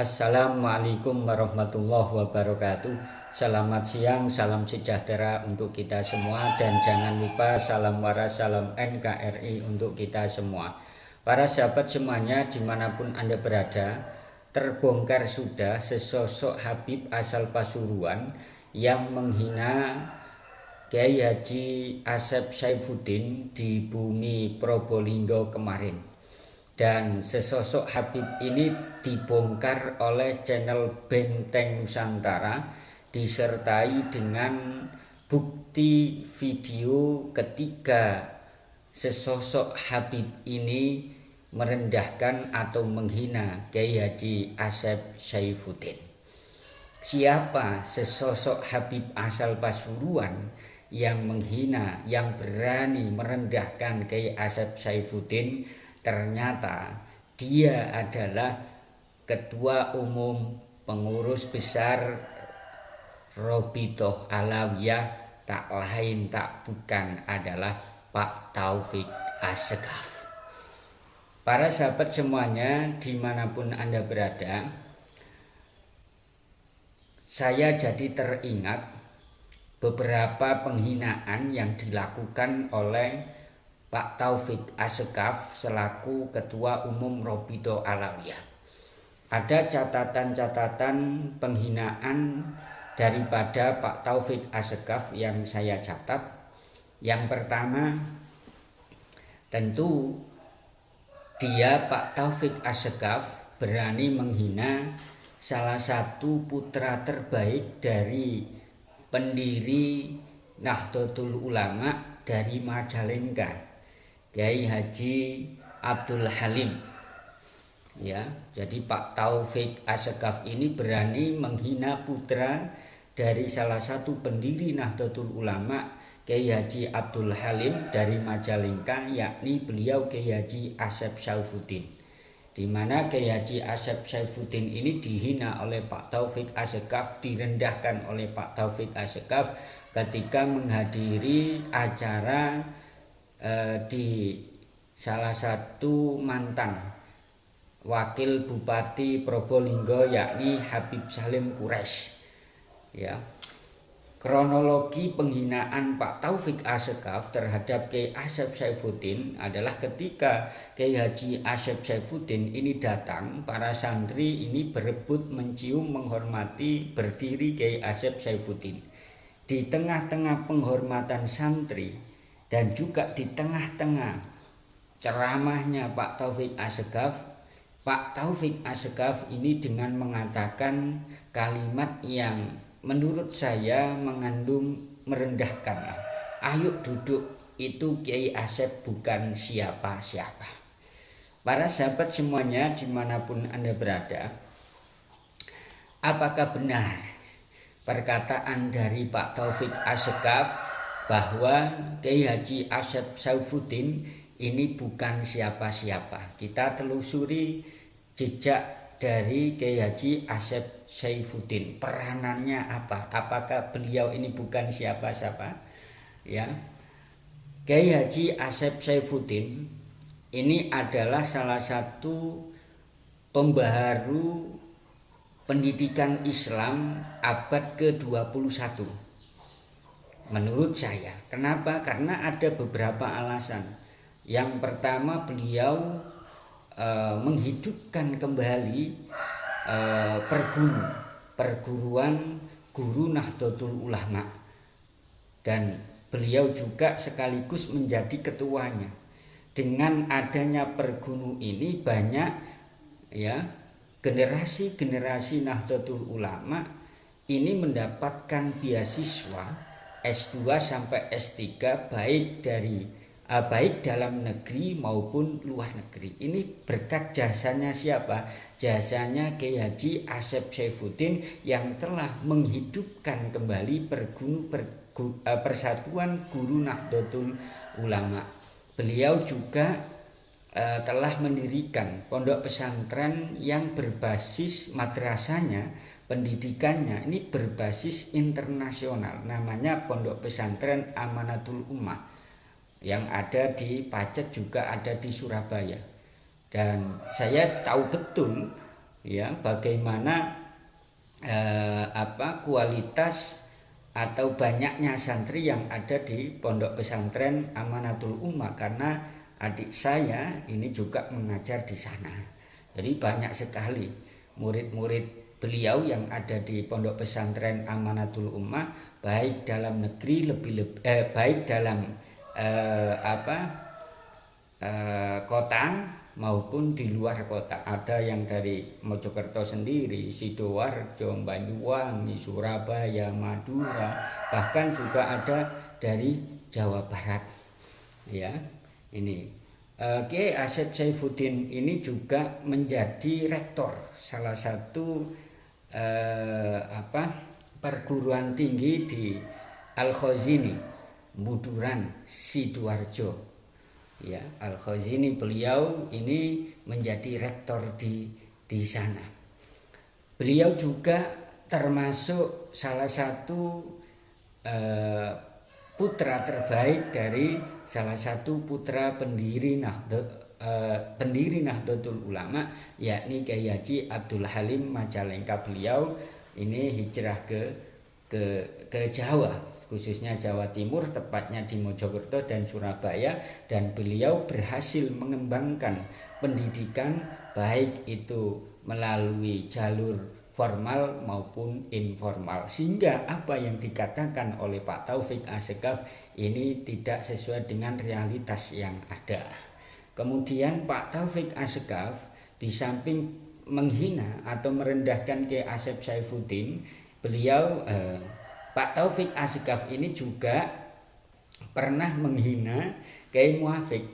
Assalamualaikum warahmatullahi wabarakatuh. Selamat siang, salam sejahtera untuk kita semua. Dan jangan lupa salam waras, salam NKRI untuk kita semua. Para sahabat semuanya dimanapun Anda berada, terbongkar sudah sesosok Habib asal Pasuruan yang menghina Kiai Haji Asep Saifuddin di bumi Probolinggo kemarin. Dan sesosok Habib ini dibongkar oleh channel Benteng Nusantara disertai dengan bukti video ketika sesosok Habib ini merendahkan atau menghina Kiai Haji Asep Saifuddin. Siapa sesosok Habib asal Pasuruan yang menghina, yang berani merendahkan Kiai Asep Saifuddin? Ternyata dia adalah Ketua Umum Pengurus Besar Robitoh Alawiyah, tak lain tak bukan adalah Pak Taufik Assegaf. Para sahabat semuanya dimanapun Anda berada, saya jadi teringat beberapa penghinaan yang dilakukan oleh Pak Taufik Assegaf selaku Ketua Umum Robitoh Alawiyah. Ada catatan-catatan penghinaan daripada Pak Taufik Assegaf yang saya catat. Yang pertama, tentu dia Pak Taufik Assegaf berani menghina salah satu putra terbaik dari pendiri Nahdlatul Ulama dari Majalengka, Kiai Haji Abdul Halim. Ya, jadi Pak Taufik Assegaf ini berani menghina putra dari salah satu pendiri Nahdlatul Ulama, Kiai Haji Abdul Halim dari Majalengka, yakni beliau Kiai Haji Asep Saifuddin. Di mana Kiai Haji Asep Saifuddin ini dihina oleh Pak Taufik Assegaf, direndahkan oleh Pak Taufik Assegaf ketika menghadiri acara di salah satu mantan wakil Bupati Probolinggo, yakni Habib Salim Quraisy. Ya. Kronologi penghinaan Pak Taufik Assegaf terhadap Kiai Asep Saifuddin adalah ketika Kiai Haji Asep Saifuddin ini datang, para santri ini berebut mencium menghormati berdiri Kiai Asep Saifuddin. Di tengah-tengah penghormatan santri dan juga di tengah-tengah ceramahnya Pak Taufik Assegaf, Pak Taufik Assegaf ini dengan mengatakan kalimat yang menurut saya mengandung merendahkan. Ayo duduk, itu Kiai Asep bukan siapa-siapa. Para sahabat semuanya dimanapun Anda berada, apakah benar perkataan dari Pak Taufik Assegaf bahwa Kiai Haji Asep Saifuddin ini bukan siapa-siapa? Kita telusuri jejak dari Kiai Haji Asep Saifuddin. Peranannya apa? Apakah beliau ini bukan siapa-siapa? Ya. Kiai Haji Asep Saifuddin ini adalah salah satu pembaharu pendidikan Islam abad ke-21. Menurut saya. Kenapa? Karena ada beberapa alasan. Yang pertama, beliau menghidupkan kembali perguruan guru Nahdlatul Ulama, dan beliau juga sekaligus menjadi ketuanya. Dengan adanya perguru ini banyak generasi Nahdlatul Ulama ini mendapatkan beasiswa S2 sampai S3 baik dalam negeri maupun luar negeri. Ini berkat jasanya siapa? Jasanya Kiai Haji Asep Saifuddin yang telah menghidupkan kembali Persatuan Guru Nahdlatul Ulama. Beliau juga telah mendirikan pondok pesantren yang berbasis madrasahnya, pendidikannya ini berbasis internasional, namanya Pondok Pesantren Amanatul Ummah, yang ada di Pacet juga ada di Surabaya. Dan saya tahu betul ya, bagaimana kualitas atau banyaknya santri yang ada di Pondok Pesantren Amanatul Ummah, karena adik saya ini juga mengajar di sana. Jadi banyak sekali murid-murid beliau yang ada di Pondok Pesantren Amanatul Ummah, baik dalam negeri baik dalam kota maupun di luar kota. Ada yang dari Mojokerto sendiri, Sidoarjo, Banyuwangi, Surabaya, Madura, bahkan juga ada dari Jawa Barat. Ya, ini Kiai Asep Saifuddin ini juga menjadi rektor salah satu perguruan tinggi di Al-Khazini, Buduran, Sidoarjo. Ya, Al-Khazini beliau ini menjadi rektor di sana. Beliau juga termasuk salah satu putra terbaik dari salah satu putra pendiri Nahdlatul Ulama, yakni Kiai Haji Abdul Halim Majalengka. Beliau ini hijrah ke Jawa, khususnya Jawa Timur, tepatnya di Mojokerto dan Surabaya, dan beliau berhasil mengembangkan pendidikan baik itu melalui jalur formal maupun informal, sehingga apa yang dikatakan oleh Pak Taufik Asegaf ini tidak sesuai dengan realitas yang ada. Kemudian Pak Taufik Asegaf di samping menghina atau merendahkan Kiai Asep Saifuddin, beliau Pak Taufik Asegaf ini juga pernah menghina Kiai Muafik,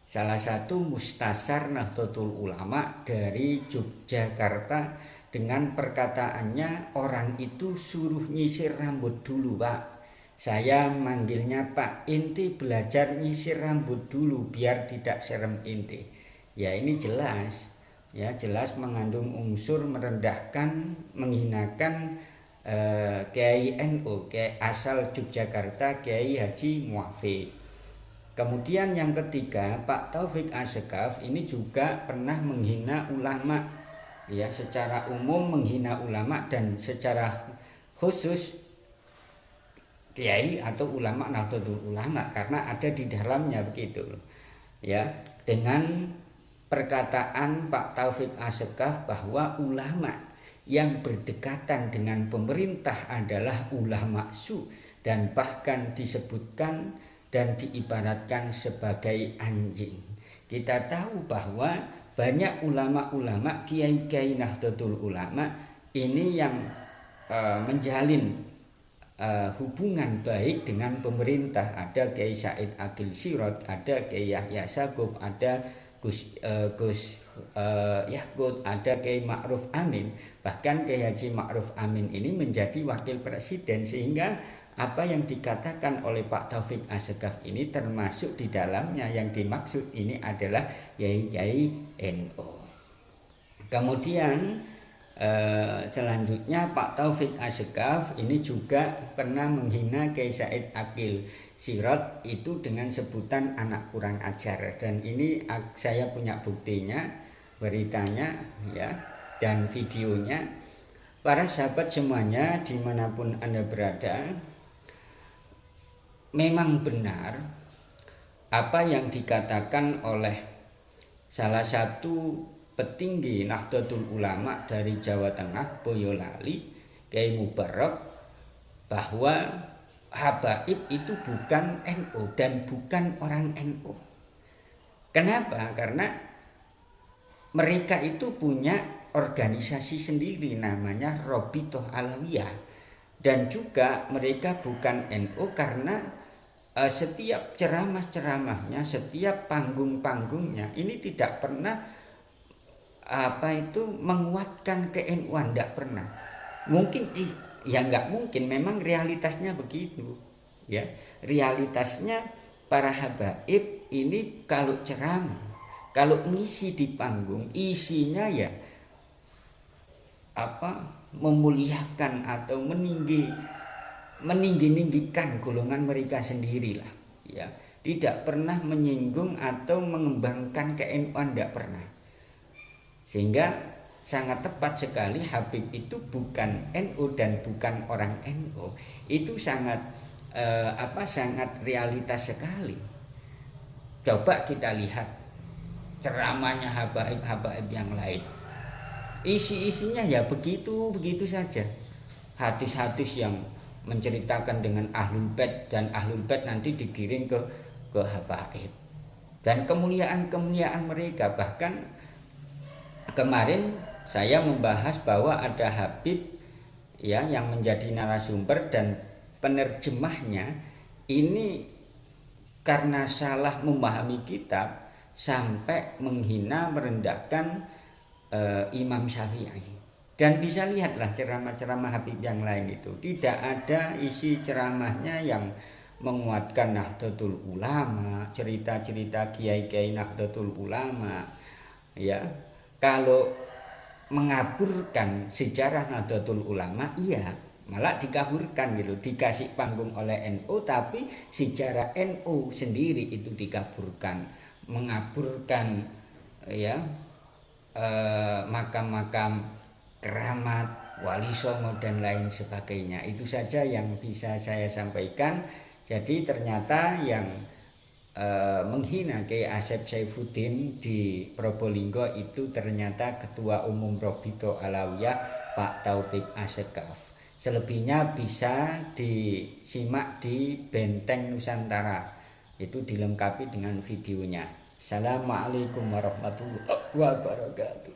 salah satu mustasar Nahdlatul Ulama dari Yogyakarta, dengan perkataannya, orang itu suruh nyisir rambut dulu Pak. Saya manggilnya Pak, inti belajar nyisir rambut dulu biar tidak serem inti. Ya, ini jelas. Ya, jelas mengandung unsur merendahkan, menghinakan Kiai NU, Kiai asal Yogyakarta, Kiai Haji Muafik. Kemudian yang ketiga, Pak Taufik Asegaf ini juga pernah menghina ulama, ya, secara umum menghina ulama dan secara khusus kiai atau ulama Nahdlatul Ulama, karena ada di dalamnya begitu, ya, dengan perkataan Pak Taufik Asegaf bahwa ulama yang berdekatan dengan pemerintah adalah ulama su, dan bahkan disebutkan dan diibaratkan sebagai anjing. Kita tahu bahwa banyak ulama-ulama, kiai-kiai Nahdlatul Ulama ini yang menjalin hubungan baik dengan pemerintah. Ada Kiai Said Akil Sirot, ada Kiai Yahya Saguf, ada Gus Yahgud, ada Kiai Ma'ruf Amin. Bahkan Kiai Haji Ma'ruf Amin ini menjadi wakil presiden, sehingga apa yang dikatakan oleh Pak Taufik Asegaf ini termasuk di dalamnya. Yang dimaksud ini adalah kiai-kiai NU. Kemudian selanjutnya Pak Taufik Asegaf ini juga pernah menghina Kiai Said Akil Sirot itu dengan sebutan anak kurang ajar, dan ini saya punya buktinya, beritanya, ya, dan videonya. Para sahabat semuanya dimanapun Anda berada, memang benar apa yang dikatakan oleh salah satu petinggi Nahdlatul Ulama dari Jawa Tengah, Boyolali, Kiai Mubarak, bahwa habaib itu bukan NU dan bukan orang NU. Kenapa? Karena mereka itu punya organisasi sendiri namanya Robitoh Alawiyah, dan juga mereka bukan NU karena setiap ceramah-ceramahnya, setiap panggung-panggungnya ini tidak pernah menguatkan ke-NU-an, tidak pernah. Mungkin ya nggak mungkin, memang realitasnya begitu, ya. Realitasnya para habaib ini kalau ceramah, kalau ngisi di panggung, isinya ya memuliakan atau meninggi-ninggikan golongan mereka sendirilah, ya. Tidak pernah menyinggung atau mengembangkan ke-NU-an, tidak pernah. Sehingga sangat tepat sekali. Habib itu bukan NU dan bukan orang NU. Itu sangat sangat realitas sekali. Coba kita lihat ceramahnya habaib-habaib yang lain. Isi-isinya ya begitu saja. Hadis-hadis yang menceritakan dengan ahlul bait, dan ahlul bait nanti digiring ke habaib. Dan kemuliaan-kemuliaan mereka. Bahkan kemarin saya membahas bahwa ada habib ya yang menjadi narasumber dan penerjemahnya ini karena salah memahami kitab sampai menghina merendahkan Imam Syafi'i. Dan bisa lihatlah ceramah-ceramah Habib yang lain itu, tidak ada isi ceramahnya yang menguatkan Nahdlatul Ulama, cerita-cerita kiai-kiai Nahdlatul Ulama. Ya, kalau mengaburkan sejarah Nahdlatul Ulama, iya, malah dikaburkan gitu, dikasih panggung oleh NU, tapi sejarah NU sendiri itu dikaburkan, mengaburkan ya makam-makam keramat, wali songo dan lain sebagainya. Itu saja yang bisa saya sampaikan. Jadi ternyata yang menghina Kiai Asep Saifuddin di Probolinggo itu ternyata Ketua Umum Robito Alawiyah Pak Taufik Asyekaf. Selebihnya bisa disimak di Benteng Nusantara. Itu dilengkapi dengan videonya. Assalamualaikum warahmatullahi wabarakatuh.